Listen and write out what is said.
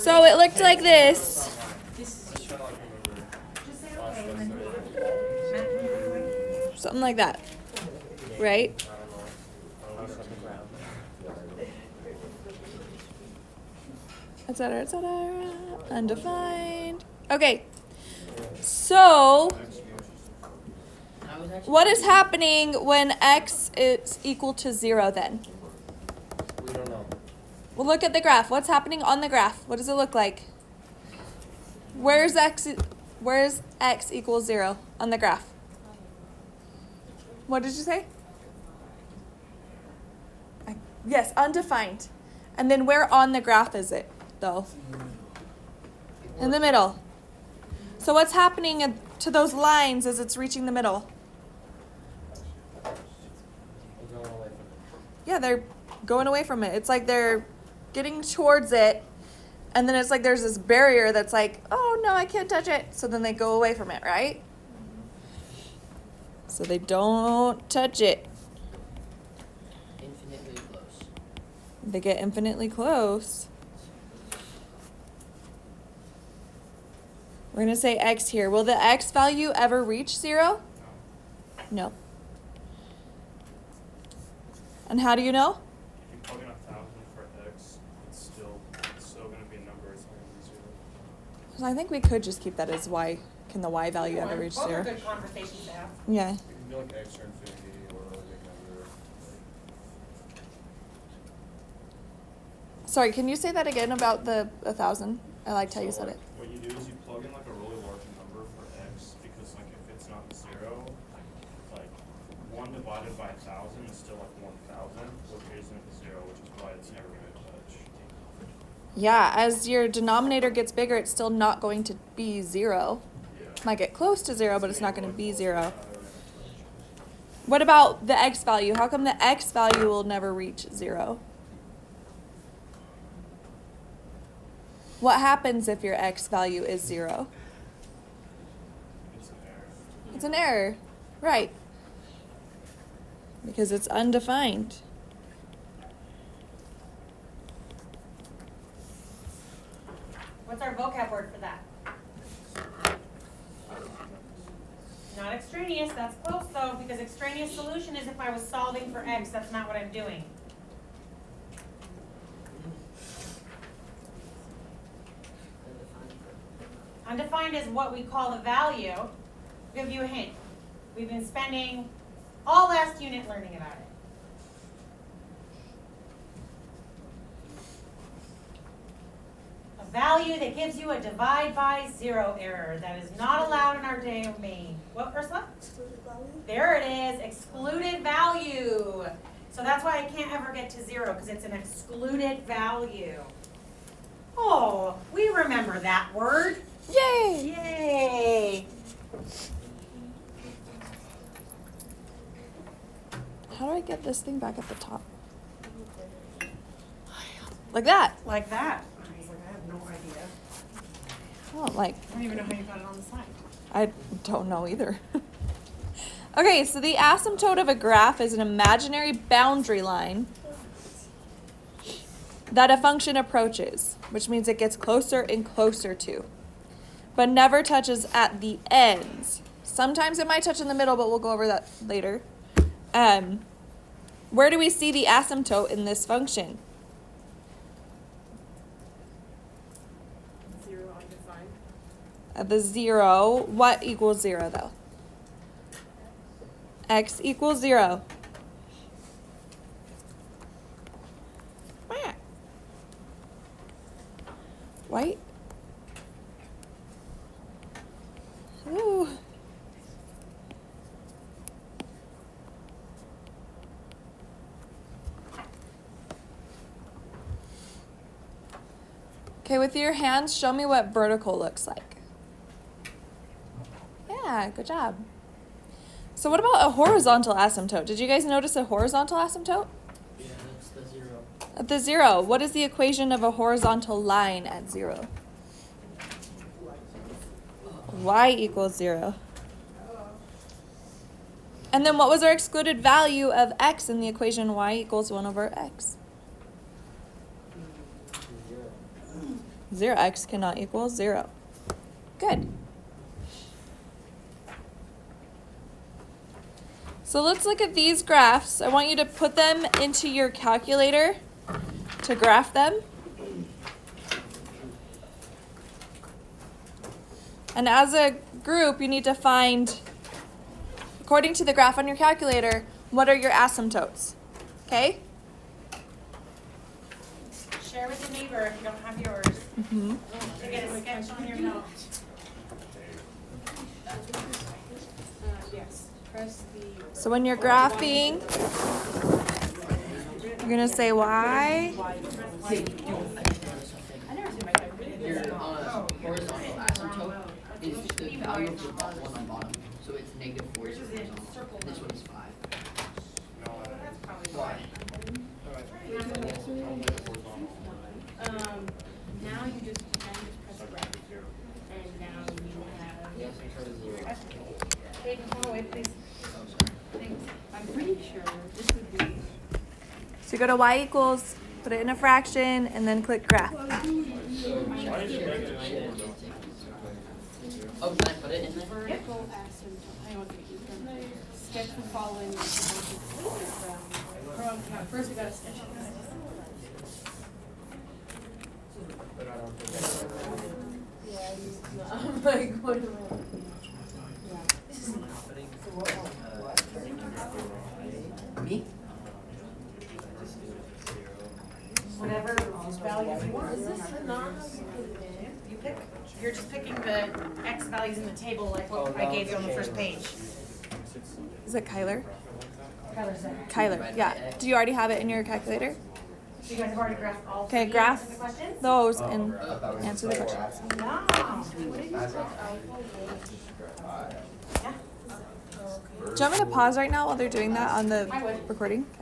So it looked like this. Something like that, right? Etc. Undefined. Okay. So what is happening when x is equal to 0 then? We don't know. Well, look at the graph. What's happening on the graph? What does it look like? Where's x equals 0 on the graph? What did you say? Yes, undefined. And then where on the graph is it, though? In the middle. So what's happening to those lines as it's reaching the middle? Yeah, they're going away from it. It's like they're getting towards it, and then it's like there's this barrier that's like, oh no, I can't touch it. So then they go away from it, right? So they don't touch it. Infinitely close. They get infinitely close. We're going to say x here. Will the x value ever reach 0? No. And how do you know? If you plug in 1,000 for x, it's still going to be a number. It's not going to be 0. So I think we could just keep that as y. Can the y value ever reach 0? Those are good conversations to have. Yeah. It can be like x or infinity or a big number. Sorry, can you say that again about the 1,000? I liked how you said it. What you do is you plug in like a really large number for x, because like if it's not 0, like 1 divided by 1,000 is still like 1,000, which isn't 0, which is why it's never going to touch. Yeah, as your denominator gets bigger, it's still not going to be 0. Yeah. Might get close to 0, but it's not going to be 0. What about the x value? How come the x value will never reach 0? What happens if your x value is 0? It's an error. It's an error, right? Because it's undefined. What's our vocab word for that? Not extraneous, that's close though, because extraneous solution is if I was solving for x, that's not what I'm doing. Undefined is what we call the value. I'll give you a hint. We've been spending all last unit learning about it. A value that gives you a divide by 0 error. That is not allowed in our domain. What, Ursula? Excluded value? There it is, excluded value. So that's why I can't ever get to 0, because it's an excluded value. Oh, we remember that word. Yay! Yay! How do I get this thing back at the top? Like that. Like that. I was like, I have no idea. Oh, like, I don't even know how you got it on the side. I don't know either. Okay, so the asymptote of a graph is an imaginary boundary line that a function approaches, which means it gets closer and closer to, but never touches at the ends. Sometimes it might touch in the middle, but we'll go over that later. Where do we see the asymptote in this function? 0 undefined. At the 0, what equals 0 though? X equals 0. White? Ooh. Okay, with your hands, show me what vertical looks like. Yeah, good job. So what about a horizontal asymptote? Did you guys notice a horizontal asymptote? Yeah, that's the 0. At the 0, what is the equation of a horizontal line at 0? Y equals 0. And then what was our excluded value of x in the equation y equals 1 over x? 0. X cannot equal 0. Good. So let's look at these graphs. I want you to put them into your calculator to graph them. And as a group, you need to find, according to the graph on your calculator, what are your asymptotes? Okay? Share with your neighbor if you don't have yours. Mm-hmm. To get a sketch on your note. Yes. Press the. So when you're graphing, you're going to say y. Your horizontal asymptote is the value of the one on bottom. So it's negative 4 is horizontal. This one is 5. Why? Now you just press graph. And now you have. Yes, I tried to 0. Hayden, hold on, wait, please. Oh, sorry. I'm pretty sure this would be. So you go to y equals, put it in a fraction, and then click graph. Oh, can I put it in there? Vertical asymptote. Hang on, sketch the following. First we gotta sketch it. But I don't think I'm like, what am Me? Whatever values you want. Is this the you pick? You're just picking the X values in the table like what I gave you on the first page. Is it Kyler? Color set. Kyler, yeah. Do you already have it in your calculator? So you guys have already graphed all Okay, three graph of the questions? those and answer the questions. Wow. Yeah. Do you want me to pause right now while they're doing that on the I would. recording? Okay.